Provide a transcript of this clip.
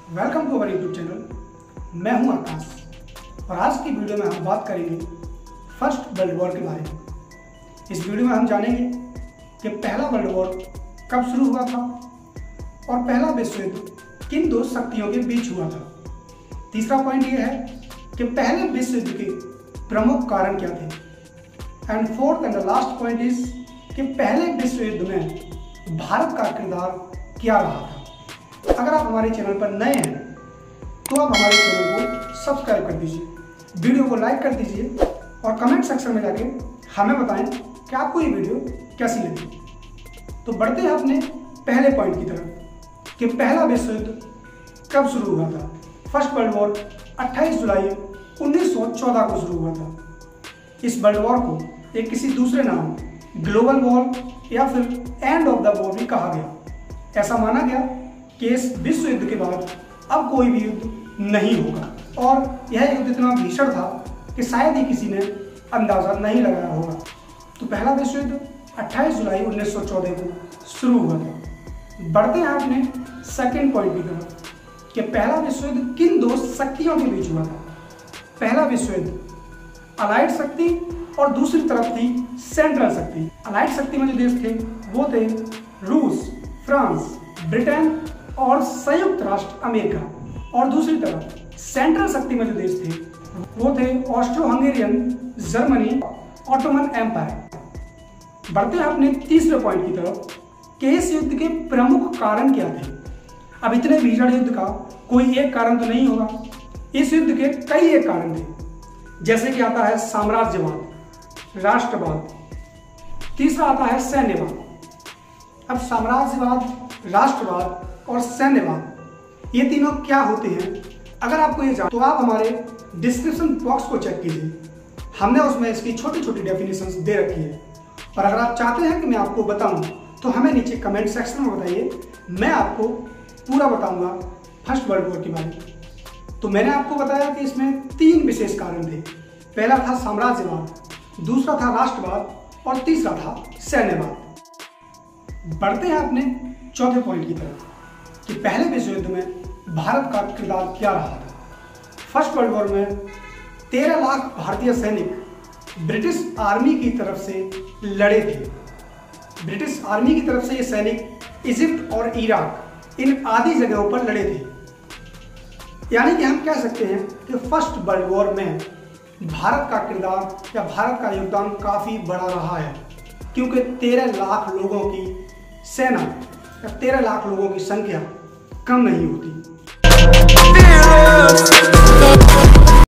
Welcome to our YouTube channel. मैं हूं आकाश और आज की वीडियो में हम बात करेंगे फर्स्ट वर्ल्ड वॉर के बारे में। इस वीडियो में हम जानेंगे कि पहला वर्ल्ड वॉर कब शुरू हुआ था और पहला विश्व युद्ध किन दो शक्तियों के बीच हुआ था। तीसरा पॉइंट ये है कि पहले विश्व युद्ध के प्रमुख कारण क्या थे। And fourth and the last point is कि पहले विश्व युद्ध में भारत का किरदार क्या रहा था। अगर आप हमारे चैनल पर नए हैं तो आप हमारे चैनल को सब्सक्राइब कर दीजिए, वीडियो को लाइक कर दीजिए और कमेंट सेक्शन में जाके हमें बताएं कि आपको ये वीडियो कैसी लगी। तो बढ़ते हैं अपने पहले पॉइंट की तरफ कि पहला विश्व युद्ध कब शुरू हुआ था। फर्स्ट वर्ल्ड वॉर 28 जुलाई 1914 को शुरू हुआ था। इस वर्ल्ड वॉर को एक किसी दूसरे नाम ग्लोबल वॉर या फिर एंड ऑफ द वॉर भी कहा गया। ऐसा माना गया कि इस विश्व युद्ध के बाद अब कोई भी युद्ध नहीं होगा और यह युद्ध इतना भीषण था कि शायद ही किसी ने अंदाजा नहीं लगाया होगा। तो पहला विश्व युद्ध 28 जुलाई 1914 को शुरू हुआ था। बढ़ते हैं अपने सेकंड पॉइंट की तरफ कि पहला विश्व युद्ध किन दो शक्तियों के बीच हुआ था। पहला विश्व युद्ध अलाइड शक्ति और दूसरी तरफ थी सेंट्रल शक्ति। अलाइड शक्ति में जो देश थे वो थे रूस, फ्रांस, ब्रिटेन और संयुक्त राष्ट्र अमेरिका, और दूसरी तरफ सेंट्रल शक्ति में जो देश थे वो थे Austro Hungarian, Germany, Ottoman empire. बढ़ते हैं अपने तीसरे पॉइंट की तरफ कि इस युद्ध के प्रमुख कारण क्या थे। अब इतने भीषण युद्ध का कोई एक कारण तो नहीं होगा, इस युद्ध के कई एक कारण थे। जैसे कि आता है साम्राज्यवाद, राष्ट्रवाद, तीसरा आता है सैन्यवाद। अब साम्राज्यवाद, राष्ट्रवाद और सैन्यवाद ये तीनों क्या होते हैं, अगर आपको ये जान तो आप हमारे डिस्क्रिप्शन बॉक्स को चेक कीजिए, हमने उसमें इसकी छोटी छोटी डेफिनेशंस दे रखी है। और अगर आप चाहते हैं कि मैं आपको बताऊं तो हमें नीचे कमेंट सेक्शन में बताइए, मैं आपको पूरा बताऊंगा फर्स्ट वर्ल्ड वॉर के बारे में। तो मैंने आपको बताया कि इसमें तीन विशेष कारण थे। पहला था साम्राज्यवाद, दूसरा था राष्ट्रवाद और तीसरा था सैन्यवाद। बढ़ते हैं अपने चौथे पॉइंट की तरफ कि पहले विश्व युद्ध में भारत का किरदार क्या रहा था। फर्स्ट वर्ल्ड वॉर में 13 लाख भारतीय सैनिक ब्रिटिश आर्मी की तरफ से लड़े थे। ब्रिटिश आर्मी की तरफ से ये सैनिक इजिप्ट और इराक इन आदि जगहों पर लड़े थे। यानी कि हम कह सकते हैं कि फर्स्ट वर्ल्ड वॉर में भारत का किरदार या भारत का योगदान काफ़ी बड़ा रहा है, क्योंकि 13 लाख लोगों की सेना या 13 लाख लोगों की संख्या कम नहीं होती।